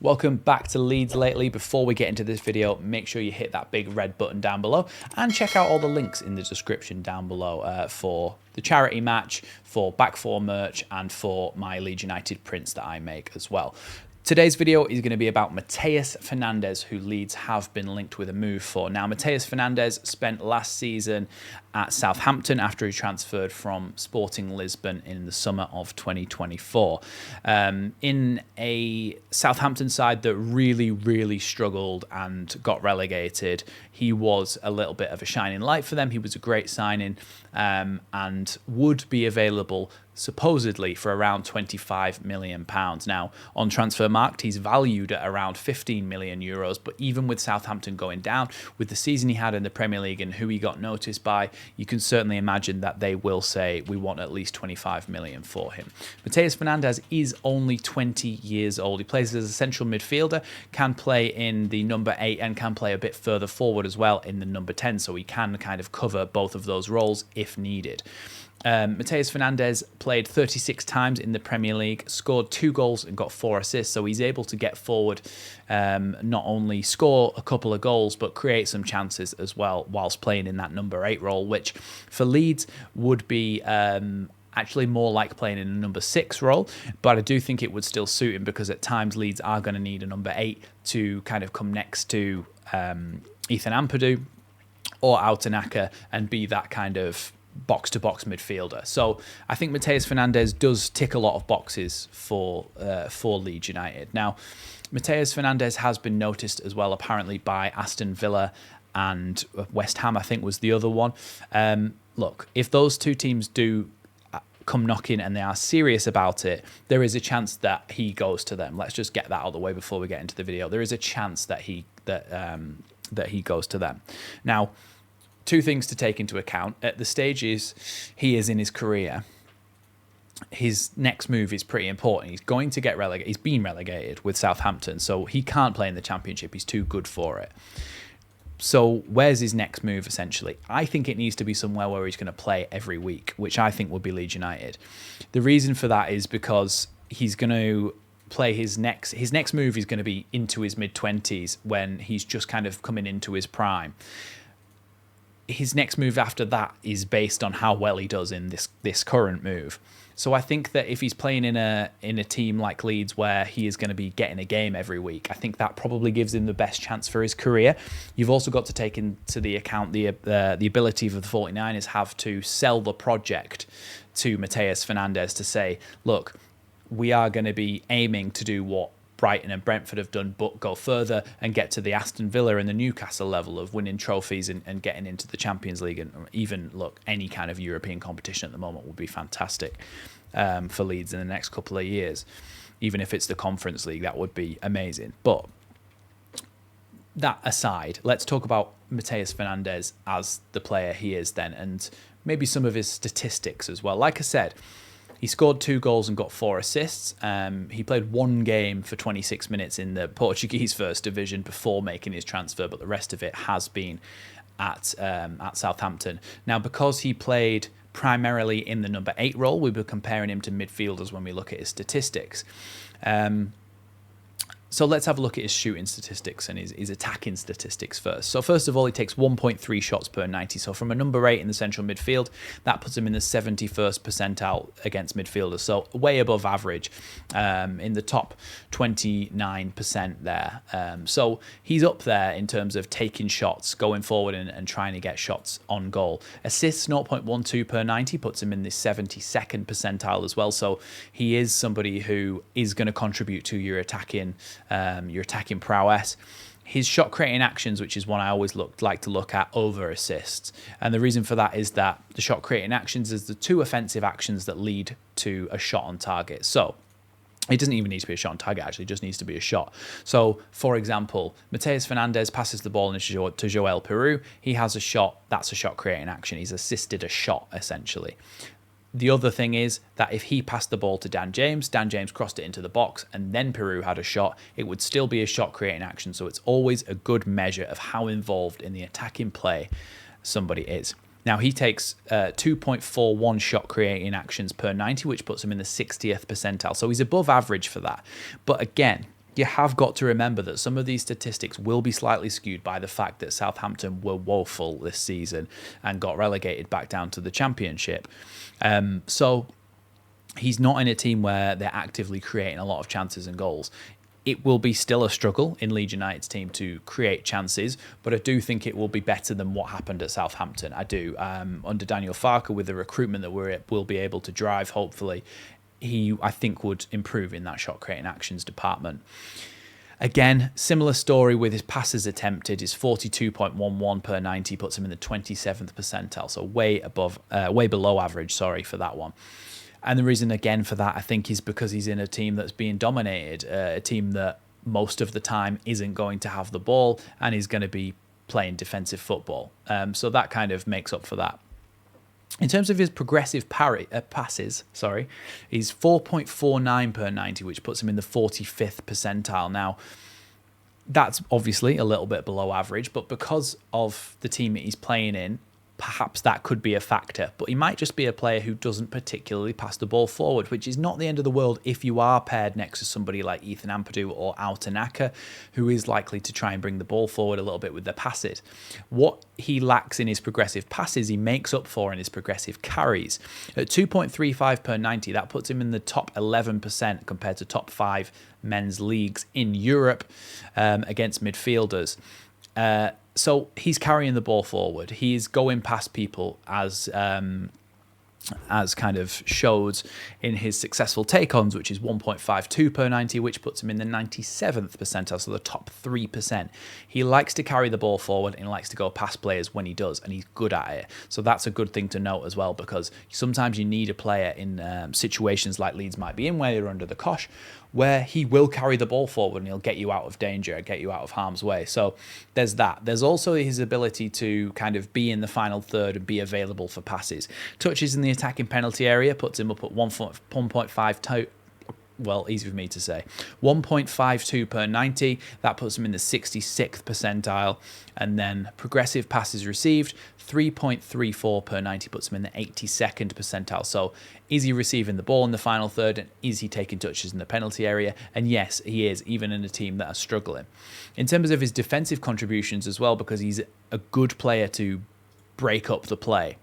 Welcome back to Leeds Lately. Before we get into this video, make sure you hit that big red button down below and check out all the links in the description down below for the charity match, for Back 4 merch, and for my Leeds United prints that I make as well. Today's video is going to be about Matteas Fernandez, who Leeds have been linked with a move for. Now, Matteas Fernandez spent last season at Southampton after he transferred from Sporting Lisbon in the summer of 2024. In a Southampton side that really struggled and got relegated, he was a little bit of a shining light for them. He was a great signing and would be available supposedly for around £25 million. Now, on Transfermarkt, he's valued at around 15 million euros, but even with Southampton going down, with the season he had in the Premier League and who he got noticed by, you can certainly imagine that they will say, we want at least 25 million for him. Mateus Fernandez is only 20 years old. He plays as a central midfielder, can play in the number 8 and can play a bit further forward as well in the number 10, so he can kind of cover both of those roles if needed. Mateus Fernandez played 36 times in the Premier League, scored 2 goals and got 4 assists, so he's able to get forward, not only score a couple of goals, but create some chances as well whilst playing in that number 8 role, which for Leeds would be actually more like playing in a number 6 role, but I do think it would still suit him because at times Leeds are going to need a number 8 to kind of come next to Ethan Ampadu or Altanaka and be that kind of box-to-box midfielder. So I think Mateus Fernandez does tick a lot of boxes for Leeds United. Now, Mateus Fernandez has been noticed as well, apparently, by Aston Villa and West Ham, I think was the other one. Look, if those two teams do come knocking and they are serious about it, there is a chance that he goes to them. Let's just get that out of the way before we get into the video. There is a chance that he goes to them. Now, 2 things to take into account. At the stages he is in his career, his next move is pretty important. He's going to get relegated. He's been relegated with Southampton, so he can't play in the Championship. He's too good for it. So where's his next move, essentially? I think it needs to be somewhere where he's going to play every week, which I think would be Leeds United. The reason for that is because he's going to play his next move is going to be into his mid-20s when he's just kind of coming into his prime. His next move after that is based on how well he does in this current move. So I think that if he's playing in a team like Leeds where he is going to be getting a game every week, I think that probably gives him the best chance for his career. You've also got to take into the account the ability of the 49ers have to sell the project to Mateus Fernandez to say, look, we are going to be aiming to do what Brighton and Brentford have done, but go further and get to the Aston Villa and the Newcastle level of winning trophies and getting into the Champions League, and even, look, any kind of European competition at the moment would be fantastic for Leeds in the next couple of years. Even if it's the Conference League, that would be amazing. But that aside, let's talk about Mateus Fernandez as the player he is then, and maybe some of his statistics as well. Like I said, he scored 2 goals and got 4 assists. He played 1 game for 26 minutes in the Portuguese First Division before making his transfer, but the rest of it has been at Southampton. Now, because he played primarily in the number 8 role, we were comparing him to midfielders when we look at his statistics. So let's have a look at his shooting statistics and his attacking statistics first. So first of all, he takes 1.3 shots per 90. So from a number 8 in the central midfield, that puts him in the 71st percentile against midfielders. So way above average, in the top 29% there. So he's up there in terms of taking shots, going forward and trying to get shots on goal. Assists 0.12 per 90 puts him in the 72nd percentile as well. So he is somebody who is going to contribute to your attacking prowess. His shot creating actions, which is one I always like to look at over assists, and the reason for that is that the shot creating actions is the 2 offensive actions that lead to a shot on target. So it doesn't even need to be a shot on target, actually, it just needs to be a shot. So, for example, Mateus Fernandez passes the ball to Joel Peru. He has a shot, that's a shot creating action. He's assisted a shot, essentially. The other thing is that if he passed the ball to Dan James crossed it into the box, and then Peru had a shot, it would still be a shot creating action. So it's always a good measure of how involved in the attacking play somebody is. Now, he takes 2.41 shot creating actions per 90, which puts him in the 60th percentile. So he's above average for that. But again, you have got to remember that some of these statistics will be slightly skewed by the fact that Southampton were woeful this season and got relegated back down to the Championship. So he's not in a team where they're actively creating a lot of chances and goals. It will be still a struggle in Leeds United's team to create chances, but I do think it will be better than what happened at Southampton. I do. Under Daniel Farke, with the recruitment that we'll be able to drive, hopefully, he, I think, would improve in that shot creating actions department. Again, similar story with his passes attempted. His 42.11 per 90 puts him in the 27th percentile, so way below average, for that one. And the reason, again, for that, I think, is because he's in a team that's being dominated, a team that most of the time isn't going to have the ball and is going to be playing defensive football. So that kind of makes up for that. In terms of his progressive passes, he's 4.49 per 90, which puts him in the 45th percentile. Now, that's obviously a little bit below average, but because of the team that he's playing in, perhaps that could be a factor. But he might just be a player who doesn't particularly pass the ball forward, which is not the end of the world if you are paired next to somebody like Ethan Ampadu or Altanaka, who is likely to try and bring the ball forward a little bit with their passes. What he lacks in his progressive passes, he makes up for in his progressive carries. At 2.35 per 90, that puts him in the top 11% compared to top 5 men's leagues in Europe against midfielders. So he's carrying the ball forward. He's going past people as kind of showed in his successful take-ons, which is 1.52 per 90, which puts him in the 97th percentile, so the top 3%. He likes to carry the ball forward and likes to go past players when he does, and he's good at it. So that's a good thing to note as well, because sometimes you need a player in situations like Leeds might be in, where you're under the cosh, where he will carry the ball forward and he'll get you out of danger, get you out of harm's way. So there's that. There's also his ability to kind of be in the final third and be available for passes. Touches in the attacking penalty area puts him up at 1.52. Well, easy for me to say. 1.52 per 90. That puts him in the 66th percentile. And then progressive passes received, 3.34 per 90 puts him in the 82nd percentile. So is he receiving the ball in the final third, and is he taking touches in the penalty area? And yes, he is, even in a team that are struggling. In terms of his defensive contributions as well, because he's a good player to break up the play.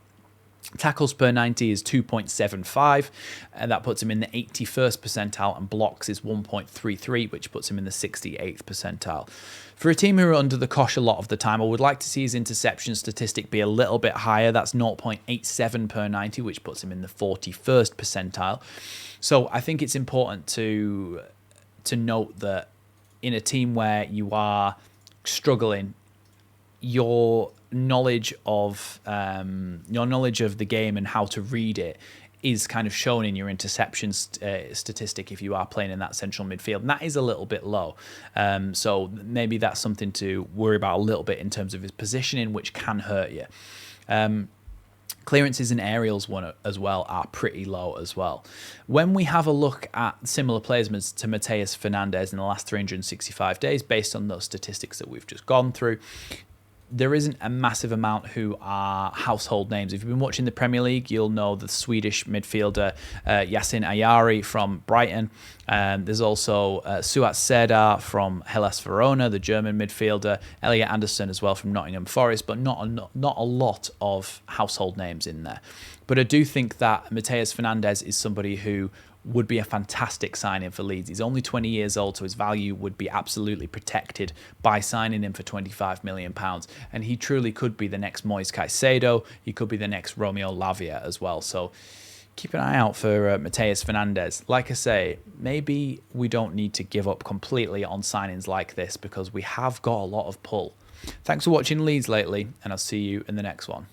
Tackles per 90 is 2.75, and that puts him in the 81st percentile, and blocks is 1.33, which puts him in the 68th percentile. For a team who are under the cosh a lot of the time, I would like to see his interception statistic be a little bit higher. That's 0.87 per 90, which puts him in the 41st percentile. So I think it's important to note that in a team where you are struggling, your knowledge of the game and how to read it is kind of shown in your interception statistic if you are playing in that central midfield. And that is a little bit low. So maybe that's something to worry about a little bit in terms of his positioning, which can hurt you. Clearances and aerials as well are pretty low as well. When we have a look at similar players to Matteas Fernandez in the last 365 days, based on those statistics that we've just gone through, there isn't a massive amount who are household names. If you've been watching the Premier League, you'll know the Swedish midfielder Yasin Ayari from Brighton. There's also Suat Serdar from Hellas Verona, the German midfielder. Elliot Anderson as well from Nottingham Forest, but not a lot of household names in there. But I do think that Mateus Fernandes is somebody who would be a fantastic signing for Leeds. He's only 20 years old, so his value would be absolutely protected by signing him for £25 million. And he truly could be the next Moise Caicedo. He could be the next Romeo Lavia as well. So keep an eye out for Mateus Fernandes. Like I say, maybe we don't need to give up completely on signings like this, because we have got a lot of pull. Thanks for watching Leeds lately, and I'll see you in the next one.